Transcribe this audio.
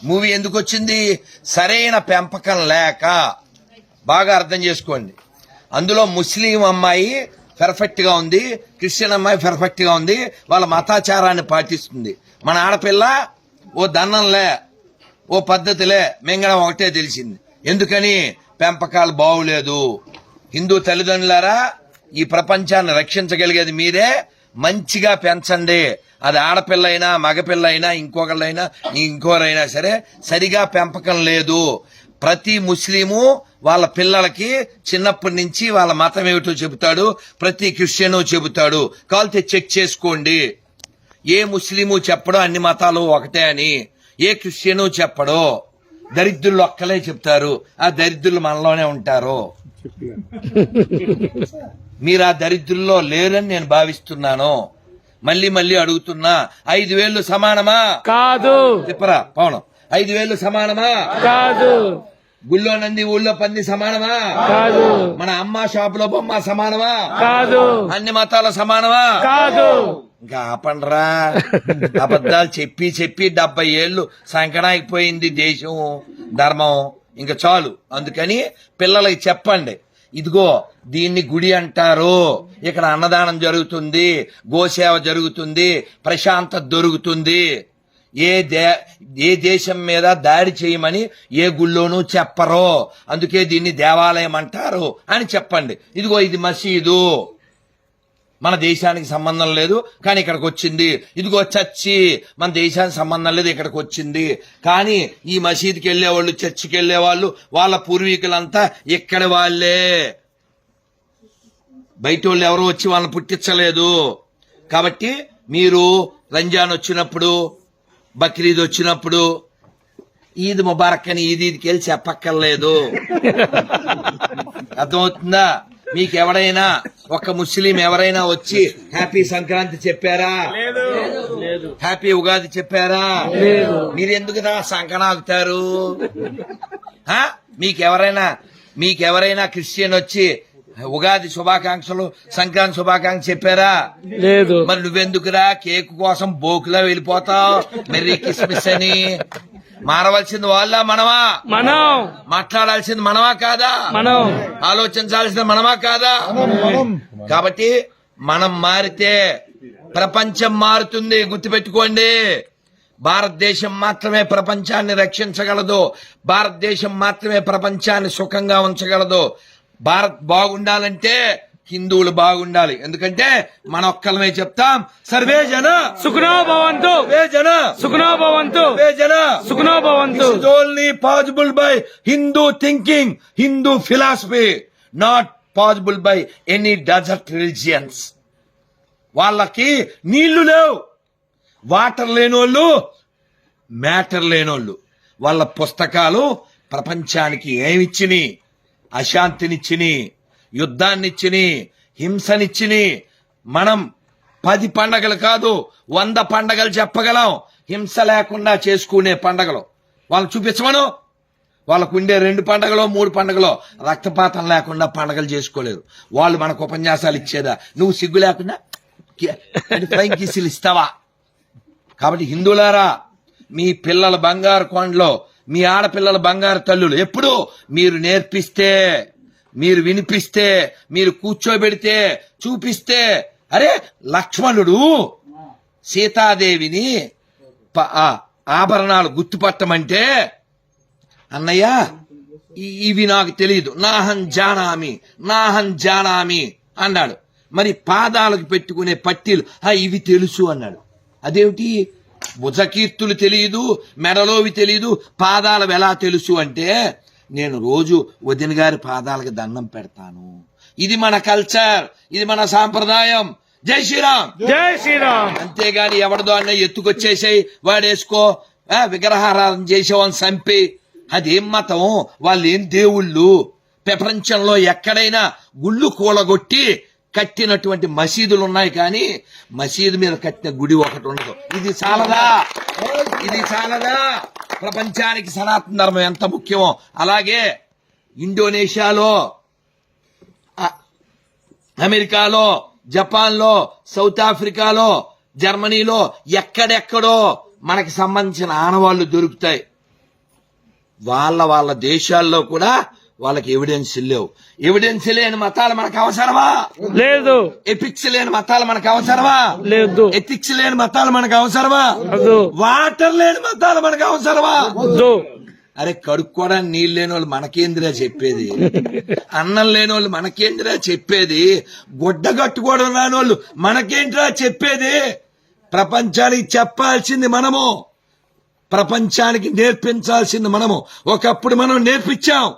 Movie ఎందుకు వచ్చింది? సరైన పెంపకం లేక. బాగా అర్థం చేసుకోండి. అందులో ముస్లిం అమ్మాయి పర్ఫెక్ట్ గా ఉంది, క్రిస్టియన్ అమ్మాయి పర్ఫెక్ట్ గా ఉంది, వాళ్ళ మతాచారాన్ని పాటిస్తుంది. మన ఆడపిల్ల ఓ దన్నంలే, ఓ పద్ధతిలే, మింగడం ఒకటే తెలిసింది. ఎందుకని? పెంపకాలు బాగులేదు. హిందూ తల్లిదండ్రులారా, ఈ ప్రపంచాన్ని రక్షించగలిగేది మీరే. మంచిగా పెంచండి. అది ఆడపిల్ల అయినా మగపిల్ల అయినా ఇంకొకళ్ళైనా ఇంకోరైనా సరే సరిగా పెంపకం లేదు. ప్రతి ముస్లిము వాళ్ళ పిల్లలకి చిన్నప్పటి నుంచి వాళ్ళ మతం ఏమిటో చెబుతాడు, ప్రతి క్రిస్టియను చెబుతాడు. కావాలంటే చెక్ చేసుకోండి. ఏ ముస్లిము చెప్పడో అన్ని మతాలు ఒకటే అని, ఏ క్రిస్టియను చెప్పడో. దరిద్రులు ఒక్కలే చెప్తారు, ఆ దరిద్రులు మనలోనే ఉంటారు. మీరు ఆ దరిద్రుల్లో లేరని నేను భావిస్తున్నాను. మళ్ళీ మళ్ళీ అడుగుతున్నా, 5,000 సమానమా? కాదు. చెప్పరా పవనం, 5,000 సమానమా? కాదు. గుళ్ళో నంది ఊళ్ళో పంది సమానమా? కాదు. మన అమ్మ షాపులో బొమ్మ సమానమా? కాదు. అన్ని మతాల సమానమా? కాదు. ఇంకా ఆపండ్రా. అబద్ధాలు చెప్పి చెప్పి 70 ఏళ్లు సంకనాగిపోయింది దేశం, ధర్మం. ఇంకా చాలు. అందుకని పిల్లలకి చెప్పండి, ఇదిగో దీన్ని గుడి అంటారు, ఇక్కడ అన్నదానం జరుగుతుంది, గోసేవ జరుగుతుంది, ప్రశాంతత దొరుకుతుంది. ఏ దేశం మీద దాడి చేయమని ఏ గుళ్ళోనూ చెప్పరు. అందుకే దీన్ని దేవాలయం అంటారు అని చెప్పండి. ఇదిగో ఇది మసీదు, మన దేశానికి సంబంధం లేదు కానీ ఇక్కడికి వచ్చింది. ఇదిగో చర్చి, మన దేశానికి సంబంధం లేదు ఇక్కడికి వచ్చింది. కానీ ఈ మసీదుకి వెళ్లేవాళ్ళు, చర్చికి వెళ్లేవాళ్ళు వాళ్ళ పూర్వీకులంతా ఇక్కడి వాళ్లే. బయట వాళ్ళు ఎవరో వచ్చి వాళ్ళని పుట్టించలేదు. కాబట్టి మీరు రంజాన్ వచ్చినప్పుడు, బక్రీద్ వచ్చినప్పుడు ఈద్ ముబారక్ అని ఈదీకి వెళ్ళి చెప్పక్కర్లేదు. అర్థమవుతుందా? మీకు ఎవరైనా ఒక ముస్లిం ఎవరైనా వచ్చి హ్యాపీ సంక్రాంతి చెప్పారా? హ్యాపీ ఉగాది చెప్పారా? మీరు ఎందుకు సంకనాగుతారు? మీకెవరైనా క్రిస్టియన్ వచ్చి ఉగాది శుభాకాంక్షలు, సంక్రాంతి శుభాకాంక్షలు చెప్పారా? లేదు. మరి నువ్వెందుకురా కేక్ కోసం బోకులా వెళ్ళిపోతావు మెర్రీ క్రిస్మస్ అని? మారవలసింది వాళ్ళ మనమా? మనం. మాట్లాడాల్సింది మనమా కాదా? మనం. ఆలోచించాల్సింది మనమా కాదా? కాబట్టి మనం మారితే ప్రపంచం మారుతుంది. గుర్తుపెట్టుకోండి, భారతదేశం మాత్రమే ప్రపంచాన్ని రక్షించగలదు. భారతదేశం మాత్రమే ప్రపంచాన్ని సుఖంగా ఉంచగలదు. భారత్ బాగుండాలంటే హిందువులు బాగుండాలి. ఎందుకంటే మన ఒక్కలమే చెప్తాం, సర్వే జన సుఖనో భవంతు, సర్వే జన సుఖనో భవంతు, సర్వే జన సుఖనో భవంతు. This is only possible by Hindu thinking, Hindu philosophy, not possible by any desert religions. వాళ్ళకి నీళ్లు లేవు, వాటర్ లేనోళ్ళు, మ్యాటర్ లేనోళ్ళు. వాళ్ళ పుస్తకాలు ప్రపంచానికి ఏమిచ్చిని? అశాంతినిచ్చిని, యుద్ధాన్నిచ్చిని, హింసనిచ్చిని. మనం 10 పండగలు కాదు 100 పండగలు చెప్పగలం, హింస లేకుండా చేసుకునే పండగలు. వాళ్ళు చూపించమను. వాళ్ళకు ఉండే 2 పండగలో 3 పండగలో రక్తపాతం లేకుండా పండగలు చేసుకోలేరు. వాళ్ళు మనకు ఉపన్యాసాలు ఇచ్చేదా? నువ్వు సిగ్గు లేకుండా ఫ్లైంగ్ కిస్సులు ఇస్తావా? కాబట్టి హిందువులారా, మీ పిల్లల బంగారు కొండలో, మీ ఆడపిల్లల బంగారు తల్లులు ఎప్పుడు మీరు నేర్పిస్తే, మీరు వినిపిస్తే, మీరు కూర్చోబెడితే, చూపిస్తే. అరే లక్ష్మణుడు సీతాదేవిని ఆభరణాలు గుర్తుపట్టమంటే, అన్నయ్య ఇవి నాకు తెలియదు, నాహం జానామి అన్నాడు. మరి పాదాలకు పెట్టుకునే పట్టీలు ఇవి తెలుసు అన్నాడు. అదేమిటి? భుజకీర్తులు తెలియదు, మెడలోవి తెలియదు, పాదాలు ఎలా తెలుసు అంటే, నేను రోజు వదిన గారి పాదాలకు దండం పెడతాను. ఇది మన కల్చర్, ఇది మన సాంప్రదాయం. జై శ్రీరామ్, జై శ్రీరామ్. అంతేగాని ఎవరిదో అన్న ఎత్తుకొచ్చేసాయి వాడేసుకో, విగ్రహారాధన చేసేవాళ్ళని చంపి, అదేం మతం? వాళ్ళు ఏం దేవుళ్ళు? ప్రపంచంలో ఎక్కడైనా గుళ్ళు కూలగొట్టి కట్టినటువంటి మసీదులు ఉన్నాయి, కానీ మసీదు మీద కట్టిన గుడి ఒకటి ఉండదు. ఇది చాలదా? ప్రపంచానికి సనాతన ధర్మం ఎంత ముఖ్యమో అలాగే ఇండోనేషియాలో, అమెరికాలో, జపాన్లో, సౌత్ ఆఫ్రికాలో, జర్మనీలో ఎక్కడెక్కడో మనకి సంబంధించిన ఆనవాళ్లు దొరుకుతాయి. వాళ్ళ దేశాల్లో కూడా వాళ్ళకి ఎవిడెన్స్ లేవు. ఎవిడెన్స్ లేని మతాలు మనకు అవసరమా? లేదు. ఎపిక్స్ లేని మతాలు మనకు అవసరమా? లేదు. ఎథిక్స్ లేని మతాలు మనకు అవసరమా? వద్దు. వాటర్ లేని మతాలు మనకు అవసరమా? వద్దు. అరే కడుక్కోవడానికి నీళ్ళు లేని వాళ్ళు మనకేందిరా చెప్పేది? అన్నం లేని వాళ్ళు మనకేందిరా చెప్పేది? గుడ్డ కట్టుకోవడం రాని వాళ్ళు మనకేంటిరా చెప్పేది? ప్రపంచానికి చెప్పాల్సింది మనము, ప్రపంచానికి నేర్పించాల్సింది మనము. ఒకప్పుడు మనం నేర్పించాం.